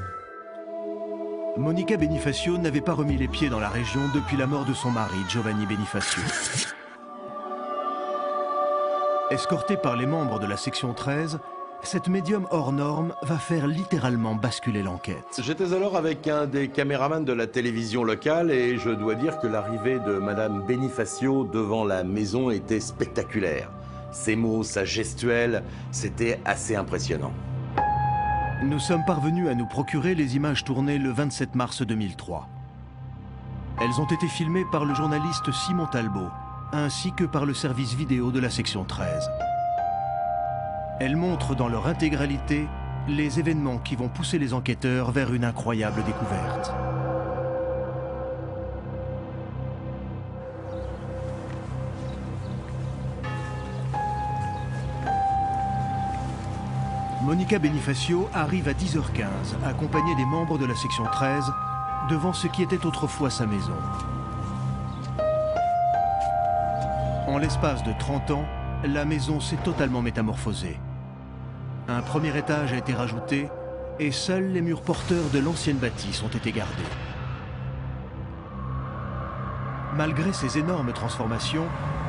Monica Benifacio n'avait pas remis les pieds dans la région depuis la mort de son mari, Giovanni Benifacio. Escortée par les membres de la section 13, cette médium hors norme va faire littéralement basculer l'enquête. J'étais alors avec un des caméramans de la télévision locale et je dois dire que l'arrivée de Madame Benifacio devant la maison était spectaculaire. Ses mots, sa gestuelle, c'était assez impressionnant. Nous sommes parvenus à nous procurer les images tournées le 27 mars 2003. Elles ont été filmées par le journaliste Simon Talbot, ainsi que par le service vidéo de la section 13. Elles montrent dans leur intégralité les événements qui vont pousser les enquêteurs vers une incroyable découverte. Monica Benifacio arrive à 10h15, accompagnée des membres de la section 13, devant ce qui était autrefois sa maison. En l'espace de 30 ans, la maison s'est totalement métamorphosée. Un premier étage a été rajouté et seuls les murs porteurs de l'ancienne bâtisse ont été gardés. Malgré ces énormes transformations,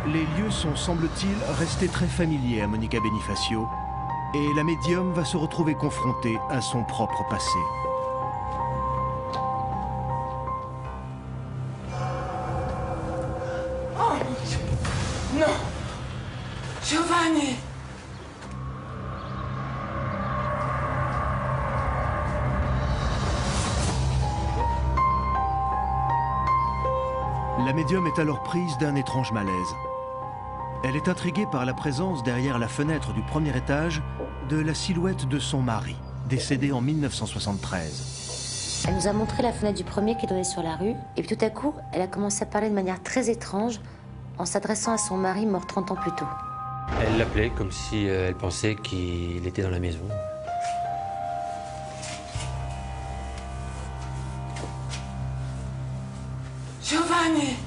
les lieux sont, semble-t-il, restés très familiers à Monica Benifacio et la médium va se retrouver confrontée à son propre passé. Oh mon Dieu! Non! Giovanni! La médium est alors prise d'un étrange malaise. Elle est intriguée par la présence derrière la fenêtre du premier étage de la silhouette de son mari, décédé en 1973. Elle nous a montré la fenêtre du premier qui donnait sur la rue, et puis tout à coup, elle a commencé à parler de manière très étrange en s'adressant à son mari mort 30 ans plus tôt. Elle l'appelait comme si elle pensait qu'il était dans la maison. Giovanni!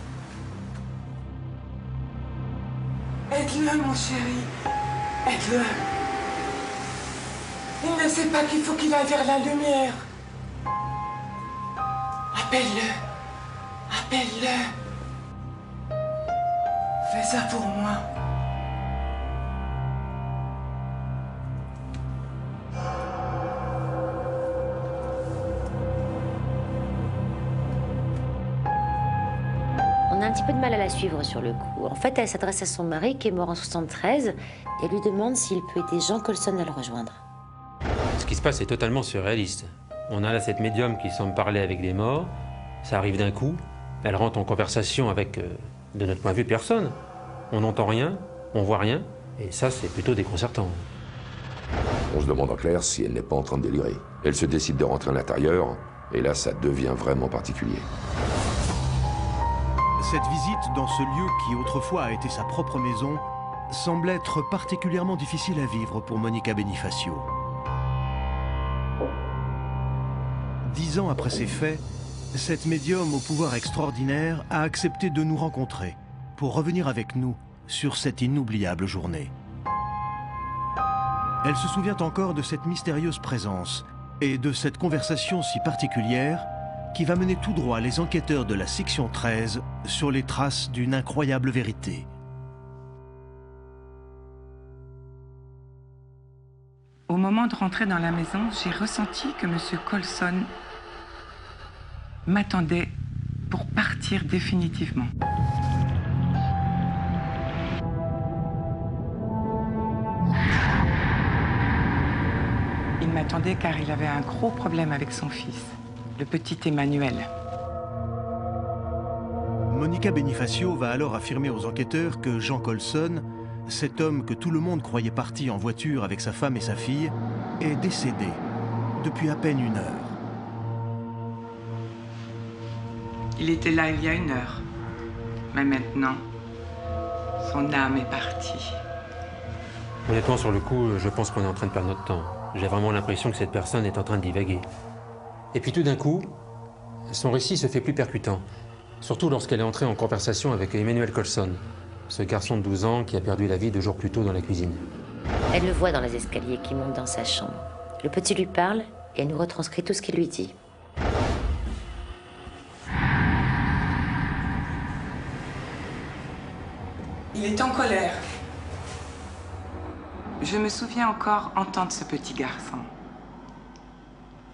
Aide-le, mon chéri. Aide-le. Il ne sait pas qu'il faut qu'il aille vers la lumière. Appelle-le. Appelle-le. Fais ça pour moi. On a un petit peu de mal à la suivre sur le coup. En fait, elle s'adresse à son mari qui est mort en 73 et lui demande s'il peut aider Jean Colson à le rejoindre. Ce qui se passe est totalement surréaliste. On a là cette médium qui semble parler avec des morts, ça arrive d'un coup, elle rentre en conversation avec, de notre point de vue, personne. On n'entend rien, on voit rien, et ça c'est plutôt déconcertant. On se demande en clair si elle n'est pas en train de délirer. Elle se décide de rentrer à l'intérieur, et là ça devient vraiment particulier. Cette visite dans ce lieu qui autrefois a été sa propre maison semble être particulièrement difficile à vivre pour Monica Benifacio. 10 ans après ces faits, cette médium au pouvoir extraordinaire a accepté de nous rencontrer pour revenir avec nous sur cette inoubliable journée. Elle se souvient encore de cette mystérieuse présence et de cette conversation si particulière qui va mener tout droit les enquêteurs de la section 13 sur les traces d'une incroyable vérité. Au moment de rentrer dans la maison, j'ai ressenti que M. Colson m'attendait pour partir définitivement. Il m'attendait car il avait un gros problème avec son fils, le petit Emmanuel. Monica Benifacio va alors affirmer aux enquêteurs que Jean Colson, cet homme que tout le monde croyait parti en voiture avec sa femme et sa fille, est décédé depuis à peine 1 heure. Il était là il y a 1 heure. Mais maintenant, son âme est partie. Honnêtement, sur le coup, je pense qu'on est en train de perdre notre temps. J'ai vraiment l'impression que cette personne est en train de divaguer. Et puis tout d'un coup, son récit se fait plus percutant. Surtout lorsqu'elle est entrée en conversation avec Emmanuel Colson. ce garçon de 12 ans qui a perdu la vie 2 jours plus tôt dans la cuisine. Elle le voit dans les escaliers qui montent dans sa chambre. Le petit lui parle et elle nous retranscrit tout ce qu'il lui dit. Il est en colère. Je me souviens encore entendre ce petit garçon.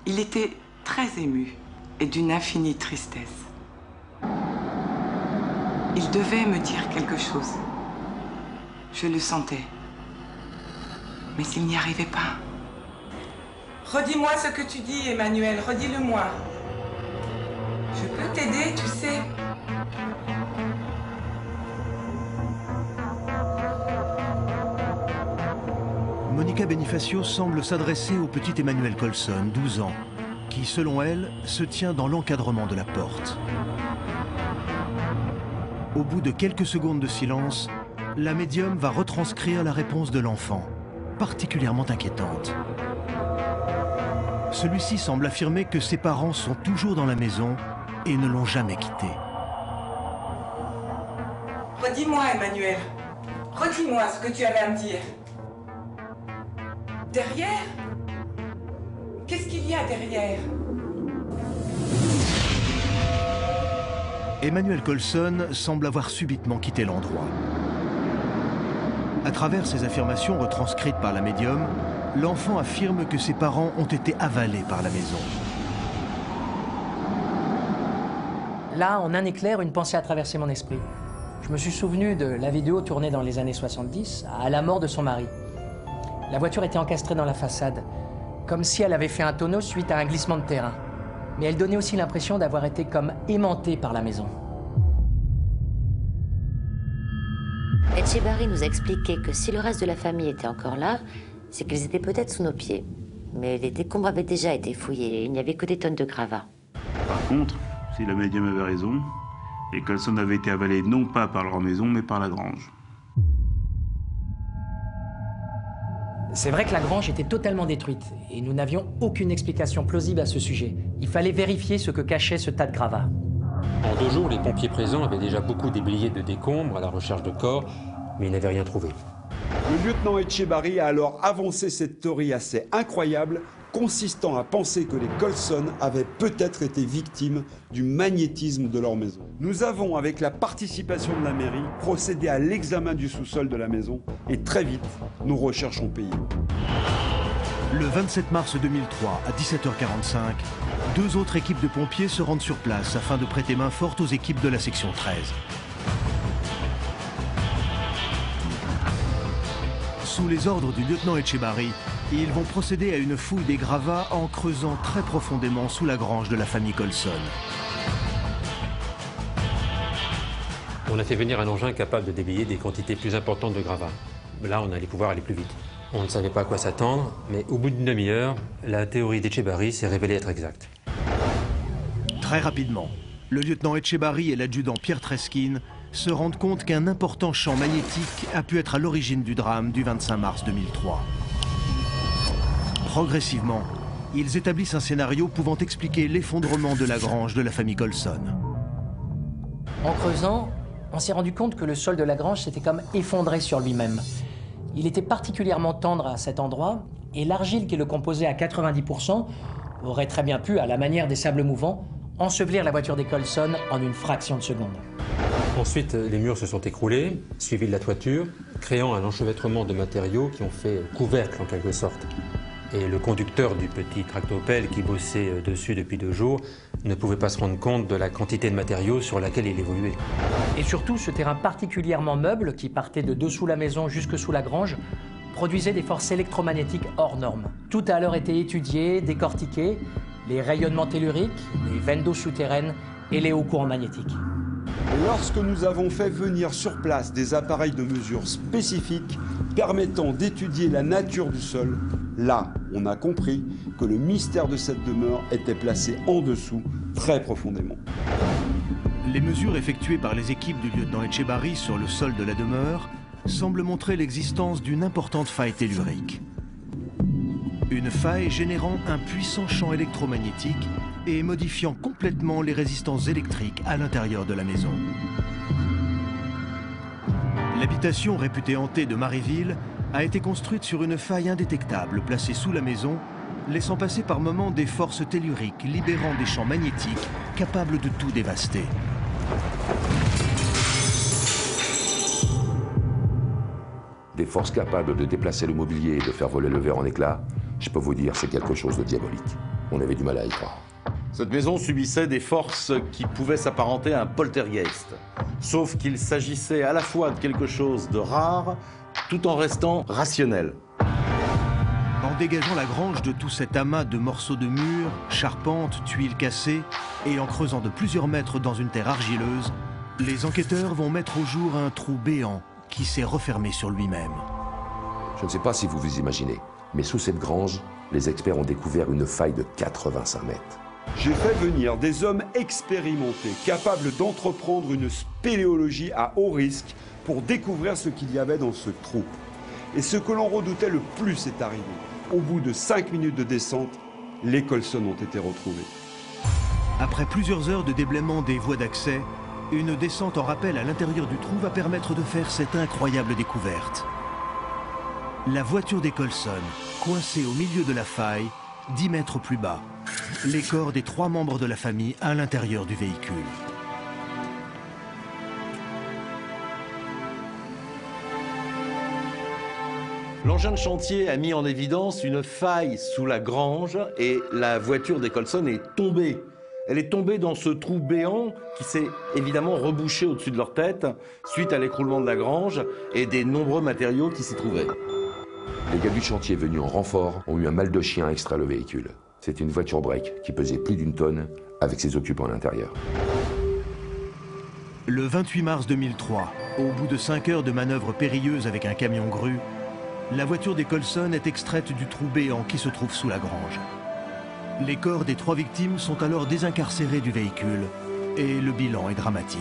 Il était très ému et d'une infinie tristesse. Il devait me dire quelque chose. Je le sentais. Mais il n'y arrivait pas. Redis-moi ce que tu dis, Emmanuel. Redis-le-moi. Je peux t'aider, tu sais. Monica Benifacio semble s'adresser au petit Emmanuel Colson, 12 ans, qui, selon elle, se tient dans l'encadrement de la porte. Au bout de quelques secondes de silence, la médium va retranscrire la réponse de l'enfant, particulièrement inquiétante. Celui-ci semble affirmer que ses parents sont toujours dans la maison et ne l'ont jamais quitté. Redis-moi, Emmanuel. Redis-moi ce que tu avais à me dire. Derrière? Qu'est-ce qu'il y a derrière? Emmanuel Colson semble avoir subitement quitté l'endroit. À travers ces affirmations retranscrites par la médium, l'enfant affirme que ses parents ont été avalés par la maison. Là, en un éclair, une pensée a traversé mon esprit. Je me suis souvenu de la vidéo tournée dans les années 70, à la mort de son mari. La voiture était encastrée dans la façade, comme si elle avait fait un tonneau suite à un glissement de terrain. Mais elle donnait aussi l'impression d'avoir été comme aimantée par la maison. Etchebarri nous a expliqué que si le reste de la famille était encore là, c'est qu'ils étaient peut-être sous nos pieds. Mais les décombres avaient déjà été fouillés et il n'y avait que des tonnes de gravats. Par contre, si la médium avait raison, les Colson avaient été avalés non pas par leur maison, mais par la grange. C'est vrai que la grange était totalement détruite et nous n'avions aucune explication plausible à ce sujet. Il fallait vérifier ce que cachait ce tas de gravats. En 2 jours, les pompiers présents avaient déjà beaucoup déblayé de décombres à la recherche de corps, mais ils n'avaient rien trouvé. Le lieutenant Etchebarri a alors avancé cette théorie assez incroyable, consistant à penser que les Colson avaient peut-être été victimes du magnétisme de leur maison. Nous avons, avec la participation de la mairie, procédé à l'examen du sous-sol de la maison et très vite, nos recherches ont payé. Le 27 mars 2003, à 17h45, 2 autres équipes de pompiers se rendent sur place afin de prêter main forte aux équipes de la section 13. Sous les ordres du lieutenant Etchebarri, ils vont procéder à une fouille des gravats en creusant très profondément sous la grange de la famille Colson. On a fait venir un engin capable de déblayer des quantités plus importantes de gravats. Là, on allait pouvoir aller plus vite. On ne savait pas à quoi s'attendre, mais au bout d'une demi-heure, la théorie d'Etchebarri s'est révélée être exacte. Très rapidement, le lieutenant Etchebarri et l'adjudant Pierre Treskin se rendent compte qu'un important champ magnétique a pu être à l'origine du drame du 25 mars 2003. Progressivement, ils établissent un scénario pouvant expliquer l'effondrement de la grange de la famille Colson. En creusant, on s'est rendu compte que le sol de la grange s'était comme effondré sur lui-même. Il était particulièrement tendre à cet endroit et l'argile qui le composait à 90% aurait très bien pu, à la manière des sables mouvants, ensevelir la voiture des Colson en une fraction de seconde. Ensuite, les murs se sont écroulés, suivis de la toiture, créant un enchevêtrement de matériaux qui ont fait couvercle en quelque sorte. Et le conducteur du petit tractopelle qui bossait dessus depuis 2 jours ne pouvait pas se rendre compte de la quantité de matériaux sur laquelle il évoluait. Et surtout, ce terrain particulièrement meuble, qui partait de dessous la maison jusque sous la grange, produisait des forces électromagnétiques hors normes. Tout a alors été étudié, décortiqué, les rayonnements telluriques, les veines d'eau souterraines et les hauts courants magnétiques. Lorsque nous avons fait venir sur place des appareils de mesure spécifiques permettant d'étudier la nature du sol, là, on a compris que le mystère de cette demeure était placé en dessous, très profondément. Les mesures effectuées par les équipes du lieutenant Etchebarri sur le sol de la demeure semblent montrer l'existence d'une importante faille tellurique. Une faille générant un puissant champ électromagnétique et modifiant complètement les résistances électriques à l'intérieur de la maison. L'habitation réputée hantée de Marieville a été construite sur une faille indétectable placée sous la maison, laissant passer par moments des forces telluriques libérant des champs magnétiques capables de tout dévaster. Des forces capables de déplacer le mobilier et de faire voler le verre en éclats, je peux vous dire, c'est quelque chose de diabolique. On avait du mal à y croire. Cette maison subissait des forces qui pouvaient s'apparenter à un poltergeist. Sauf qu'il s'agissait à la fois de quelque chose de rare, tout en restant rationnel. En dégageant la grange de tout cet amas de morceaux de murs, charpentes, tuiles cassées, et en creusant de plusieurs mètres dans une terre argileuse, les enquêteurs vont mettre au jour un trou béant qui s'est refermé sur lui-même. Je ne sais pas si vous vous imaginez, mais sous cette grange, les experts ont découvert une faille de 85 mètres. J'ai fait venir des hommes expérimentés, capables d'entreprendre une spéléologie à haut risque pour découvrir ce qu'il y avait dans ce trou. Et ce que l'on redoutait le plus est arrivé. Au bout de 5 minutes de descente, les Colson ont été retrouvés. Après plusieurs heures de déblaiement des voies d'accès, une descente en rappel à l'intérieur du trou va permettre de faire cette incroyable découverte. La voiture des Colson, coincée au milieu de la faille, 10 mètres plus bas. Les corps des 3 membres de la famille à l'intérieur du véhicule. L'engin de chantier a mis en évidence une faille sous la grange et la voiture des Colson est tombée. Elle est tombée dans ce trou béant qui s'est évidemment rebouché au-dessus de leur tête suite à l'écroulement de la grange et des nombreux matériaux qui s'y trouvaient. Les gars du chantier venus en renfort ont eu un mal de chien à extraire le véhicule. C'est une voiture break qui pesait plus d'1 tonne avec ses occupants à l'intérieur. Le 28 mars 2003, au bout de 5 heures de manœuvres périlleuses avec un camion grue, la voiture des Colson est extraite du trou béant qui se trouve sous la grange. Les corps des 3 victimes sont alors désincarcérés du véhicule et le bilan est dramatique.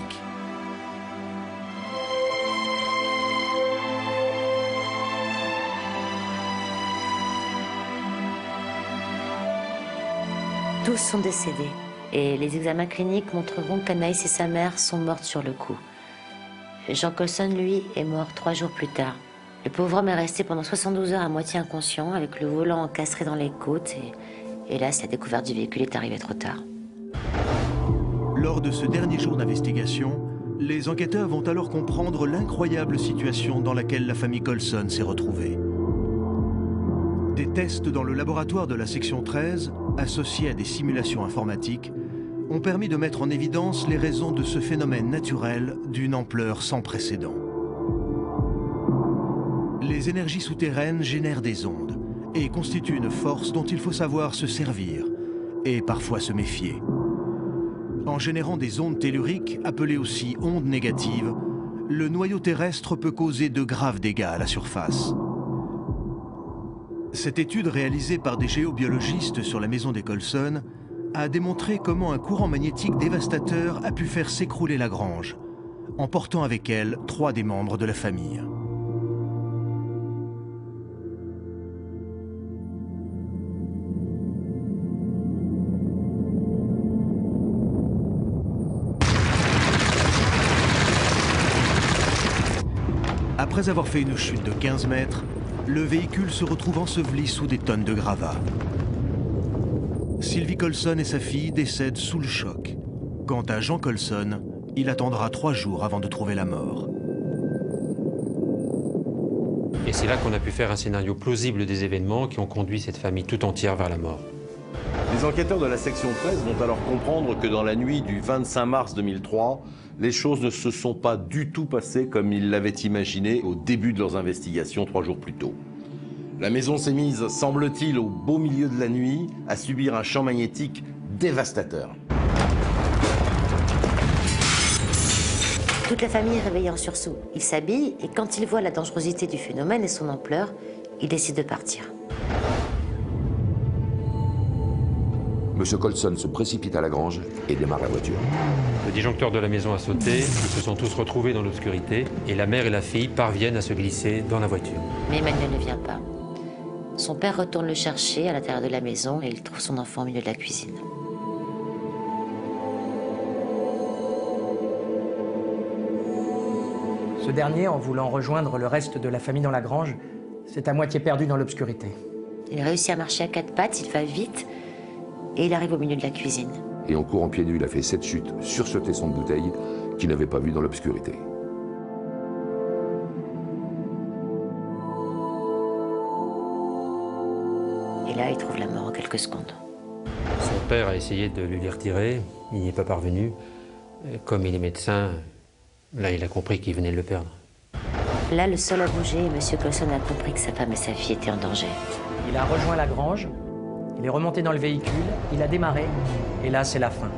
Tous sont décédés et les examens cliniques montreront qu'Anaïs et sa mère sont mortes sur le coup. Jean Colson, lui, est mort 3 jours plus tard. Le pauvre homme est resté pendant 72 heures à moitié inconscient, avec le volant encastré dans les côtes et hélas, la découverte du véhicule est arrivée trop tard. Lors de ce dernier jour d'investigation, les enquêteurs vont alors comprendre l'incroyable situation dans laquelle la famille Colson s'est retrouvée. Des tests dans le laboratoire de la section 13, associés à des simulations informatiques, ont permis de mettre en évidence les raisons de ce phénomène naturel d'une ampleur sans précédent. Les énergies souterraines génèrent des ondes et constituent une force dont il faut savoir se servir et parfois se méfier. En générant des ondes telluriques, appelées aussi ondes négatives, le noyau terrestre peut causer de graves dégâts à la surface. Cette étude réalisée par des géobiologistes sur la maison des Colson a démontré comment un courant magnétique dévastateur a pu faire s'écrouler la grange, emportant avec elle 3 des membres de la famille. Après avoir fait une chute de 15 mètres, le véhicule se retrouve enseveli sous des tonnes de gravats. Sylvie Colson et sa fille décèdent sous le choc. Quant à Jean Colson, il attendra 3 jours avant de trouver la mort. Et c'est là qu'on a pu faire un scénario plausible des événements qui ont conduit cette famille tout entière vers la mort. Les enquêteurs de la section 13 vont alors comprendre que dans la nuit du 25 mars 2003, les choses ne se sont pas du tout passées comme ils l'avaient imaginé au début de leurs investigations 3 jours plus tôt. La maison s'est mise, semble-t-il, au beau milieu de la nuit, à subir un champ magnétique dévastateur. Toute la famille est réveillée en sursaut. Ils s'habillent et quand ils voient la dangerosité du phénomène et son ampleur, ils décident de partir. Monsieur Colson se précipite à la grange et démarre la voiture. Le disjoncteur de la maison a sauté, ils se sont tous retrouvés dans l'obscurité et la mère et la fille parviennent à se glisser dans la voiture. Mais Emmanuel ne vient pas. Son père retourne le chercher à l'intérieur de la maison et il trouve son enfant au milieu de la cuisine. Ce dernier, en voulant rejoindre le reste de la famille dans la grange, s'est à moitié perdu dans l'obscurité. Il réussit à marcher à 4 pattes, il va vite, et il arrive au milieu de la cuisine. Et en courant pieds nus, il a fait 7 chutes sur ce tesson de bouteille qu'il n'avait pas vu dans l'obscurité. Et là, il trouve la mort en quelques secondes. Son père a essayé de lui les retirer, il n'y est pas parvenu. Comme il est médecin, là il a compris qu'il venait de le perdre. Là, le sol a bougé et M. Colson a compris que sa femme et sa fille étaient en danger. Il a rejoint la grange, il est remonté dans le véhicule, il a démarré, et là c'est la fin.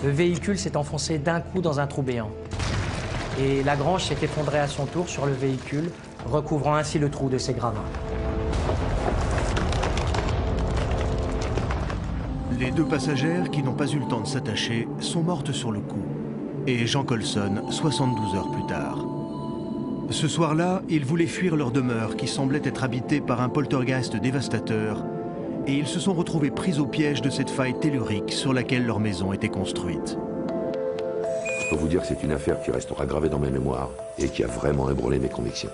Le véhicule s'est enfoncé d'un coup dans un trou béant. Et la grange s'est effondrée à son tour sur le véhicule, recouvrant ainsi le trou de ses gravats. Les 2 passagères qui n'ont pas eu le temps de s'attacher sont mortes sur le coup. Et Jean Colson, 72 heures plus tard. Ce soir-là, ils voulaient fuir leur demeure qui semblait être habitée par un poltergeist dévastateur. Et ils se sont retrouvés pris au piège de cette faille tellurique sur laquelle leur maison était construite. Je peux vous dire que c'est une affaire qui restera gravée dans mes mémoires et qui a vraiment ébranlé mes convictions.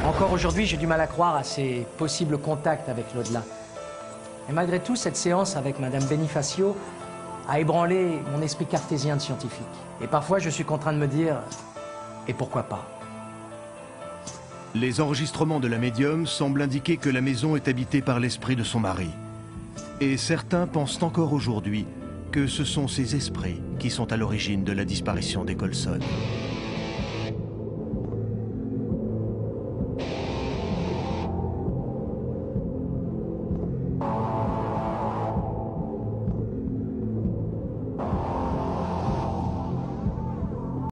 Encore aujourd'hui, j'ai du mal à croire à ces possibles contacts avec l'au-delà. Et malgré tout, cette séance avec Madame Benifacio a ébranlé mon esprit cartésien de scientifique. Et parfois, je suis contraint de me dire, et pourquoi pas? Les enregistrements de la médium semblent indiquer que la maison est habitée par l'esprit de son mari. Et certains pensent encore aujourd'hui que ce sont ces esprits qui sont à l'origine de la disparition des Colson.